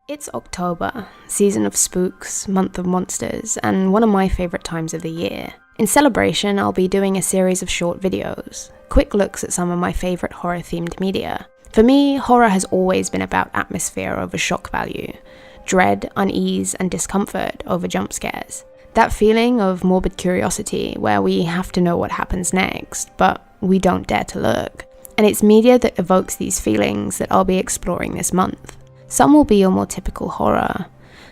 It's October, season of spooks, month of monsters, and one of my favourite times of the year. In celebration, I'll be doing a series of short videos, quick looks at some of my favourite horror-themed media. For me, horror has always been about atmosphere over shock value, dread, unease, and discomfort over jump scares. That feeling of morbid curiosity where we have to know what happens next, but we don't dare to look. And it's media that evokes these feelings that I'll be exploring this month. Some will be your more typical horror.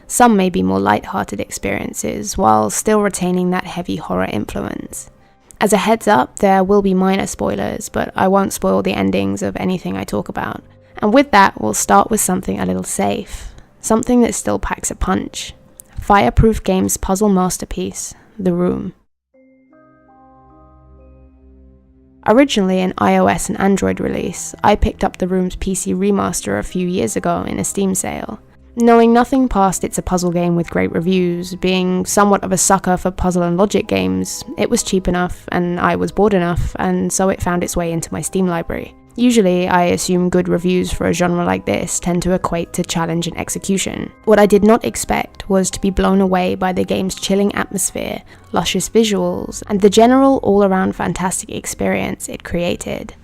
Some may be more light-hearted experiences, while still retaining that heavy horror influence. As a heads up, there will be minor spoilers, but I won't spoil the endings of anything I talk about. And with that, we'll start with something a little safe. Something that still packs a punch. Fireproof Games' puzzle masterpiece, The Room. Originally an iOS and Android release, I picked up The Room's PC remaster a few years ago in a Steam sale. Knowing nothing past it's a puzzle game with great reviews, being somewhat of a sucker for puzzle and logic games, it was cheap enough and I was bored enough, and so it found its way into my Steam library. Usually, I assume good reviews for a genre like this tend to equate to challenge and execution. What I did not expect was to be blown away by the game's chilling atmosphere, luscious visuals, and the general all-around fantastic experience it created.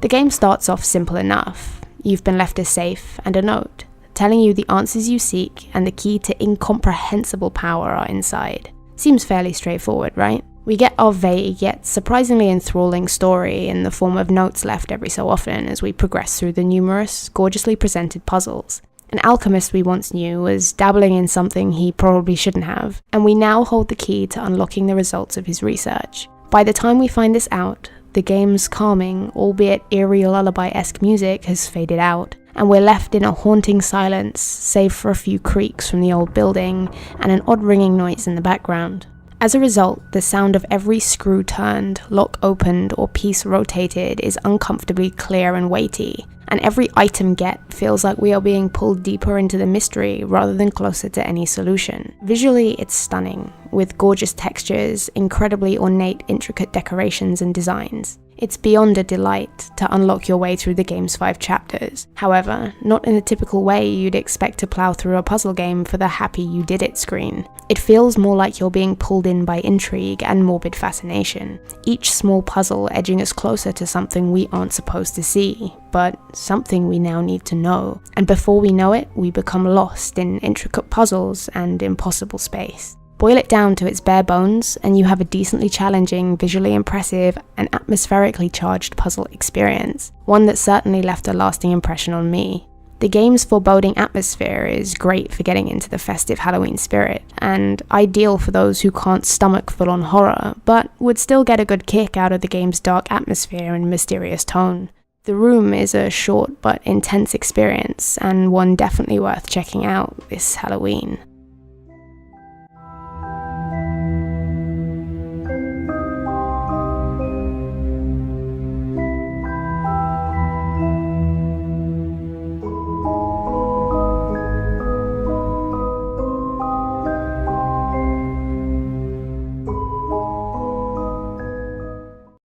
The game starts off simple enough. You've been left a safe and a note, telling you the answers you seek and the key to incomprehensible power are inside. Seems fairly straightforward, right? We get our vague yet surprisingly enthralling story in the form of notes left every so often as we progress through the numerous, gorgeously presented puzzles. An alchemist we once knew was dabbling in something he probably shouldn't have, and we now hold the key to unlocking the results of his research. By the time we find this out, the game's calming, albeit eerie lullaby-esque music has faded out, and we're left in a haunting silence, save for a few creaks from the old building and an odd ringing noise in the background. As a result, the sound of every screw turned, lock opened, or piece rotated is uncomfortably clear and weighty, and every item get feels like we are being pulled deeper into the mystery rather than closer to any solution. Visually, it's stunning, with gorgeous textures, incredibly ornate, intricate decorations and designs. It's beyond a delight to unlock your way through the game's 5 chapters. However, not in the typical way you'd expect to plow through a puzzle game for the happy you did it screen. It feels more like you're being pulled in by intrigue and morbid fascination, each small puzzle edging us closer to something we aren't supposed to see, but something we now need to know. And before we know it, we become lost in intricate puzzles and impossible space. Boil it down to its bare bones, and you have a decently challenging, visually impressive, and atmospherically charged puzzle experience, one that certainly left a lasting impression on me. The game's foreboding atmosphere is great for getting into the festive Halloween spirit, and ideal for those who can't stomach full-on horror, but would still get a good kick out of the game's dark atmosphere and mysterious tone. The Room is a short but intense experience, and one definitely worth checking out this Halloween.